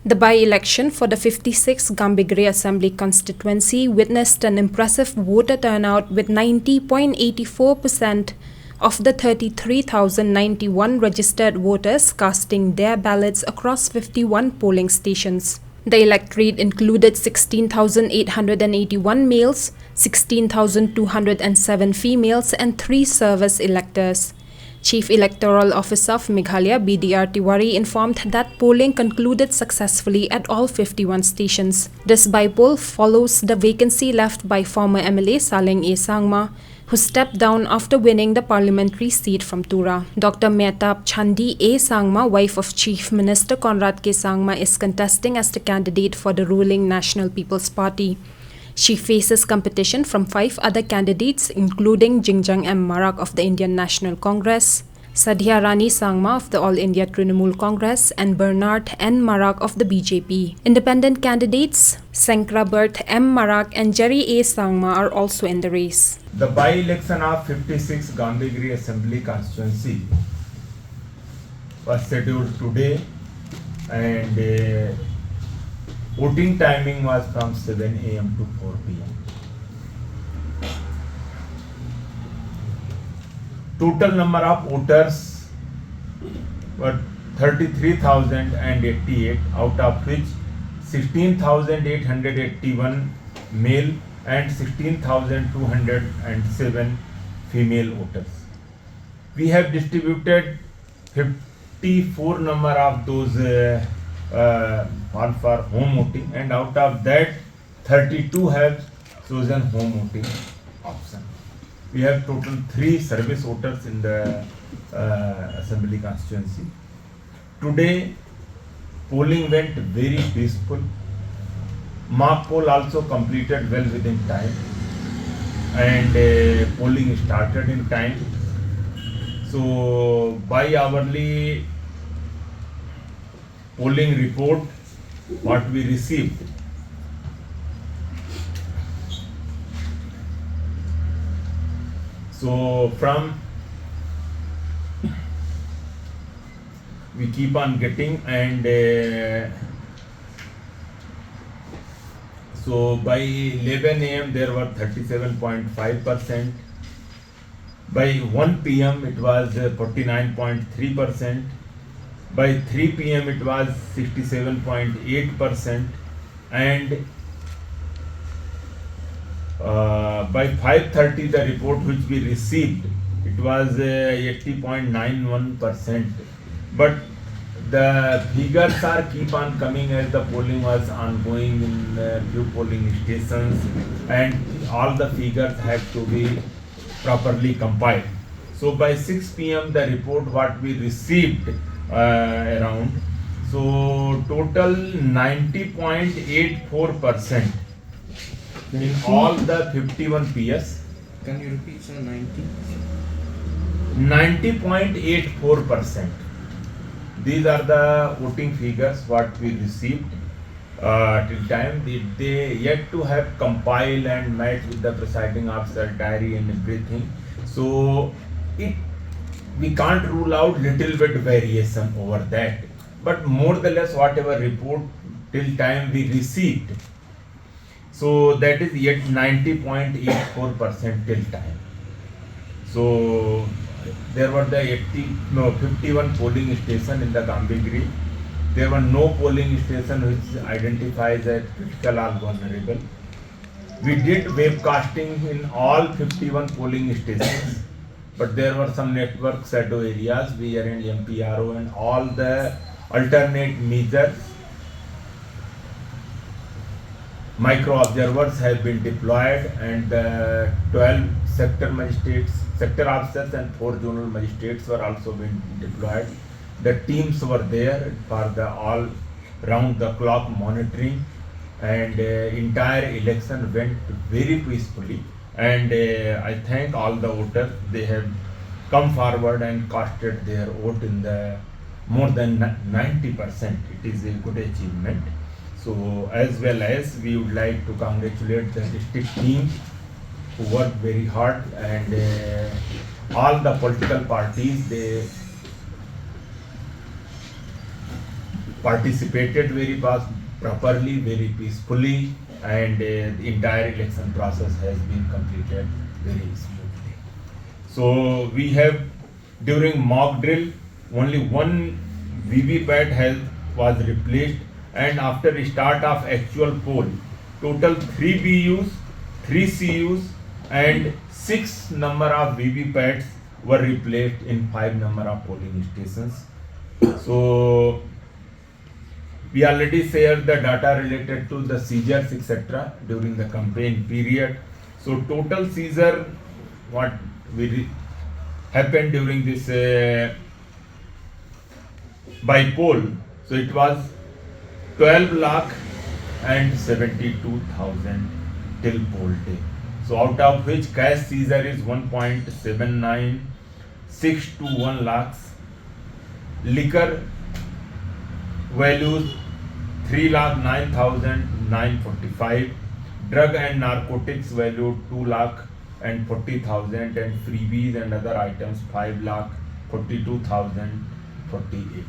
The by-election for the 56th Gambigri Assembly constituency witnessed an impressive voter turnout with 90.84% of the 33,091 registered voters casting their ballots across 51 polling stations. The electorate included 16,881 males, 16,207 females and 3 service electors. Chief Electoral Officer of Meghalaya BDR Tiwari informed that polling concluded successfully at all 51 stations. This by-poll follows the vacancy left by former MLA Saleng A. Sangma, who stepped down after winning the parliamentary seat from Tura. Dr. Mehtab Chandi A. Sangma, wife of Chief Minister Conrad K. Sangma, is contesting as the candidate for the ruling National People's Party. She faces competition from 5 other candidates including Jingjang M. Marak of the Indian National Congress, Sadhya Rani Sangma of the All India Trinamool Congress and Bernard N. Marak of the BJP. Independent candidates Sankrabert M. Marak and Jerry A. Sangma are also in the race. The by-election of 56 Gambigri Assembly constituency was scheduled today and voting timing was from 7 a.m. to 4 p.m. Total number of voters were 33,088, out of which 16,881 male and 16,207 female voters. We have distributed 54 number of those for home voting, and out of that 32 have chosen home voting option. We have total 3 service voters in the assembly constituency. Today polling went very peaceful. Mock poll also completed well within time, and polling started in time. So bi-hourly polling report what we received. So we keep on getting, and so by 11 a.m. there were 37.5%. By 1 p.m. it was 49.3%. By 3 p.m. it was 67.8%, and by 5:30 the report which we received, it was 80.91%. But the figures are keep on coming as the polling was ongoing in few polling stations, and all the figures have to be properly compiled. So by 6 p.m. the report what we received around, so total 90.84% in all the 51 PS. Can you repeat, sir? 90.84%. These are the voting figures what we received till time. They yet to have compiled and matched with the presiding officer diary and everything. So we can't rule out little bit variation over that, but more or less whatever report till time we received, so that is yet 90.84% till time. So there were the 51 polling station in the Gambigri. There were no polling station which identifies as critical or vulnerable. We did webcasting in all 51 polling stations, but there were some network shadow areas. We are in MPRO and all the alternate measures. Micro observers have been deployed, and 12 sector magistrates, sector officers and 4 zonal magistrates were also been deployed. The teams were there for the all round the clock monitoring, and entire election went very peacefully. And I thank all the voters. They have come forward and casted their vote in the more than 90%. It is a good achievement. So as well as we would like to congratulate the district team who worked very hard, and all the political parties, participated very properly, very peacefully, and the entire election process has been completed very smoothly. So we have, during mock drill, only one VVPAT was replaced, and after the start of actual poll, total 3 BUs, 3 CUs, and 6 number of VVPATs were replaced in 5 number of polling stations. So we already shared the data related to the seizures, etc. during the campaign period. So total seizure, what happened during this by poll, so it was 12 lakh and 72,000 till poll day. So out of which cash seizure is 1.79621 lakhs, liquor values 3,09,945, drug and narcotics value 2,40,000, and freebies and other items 5,42,048.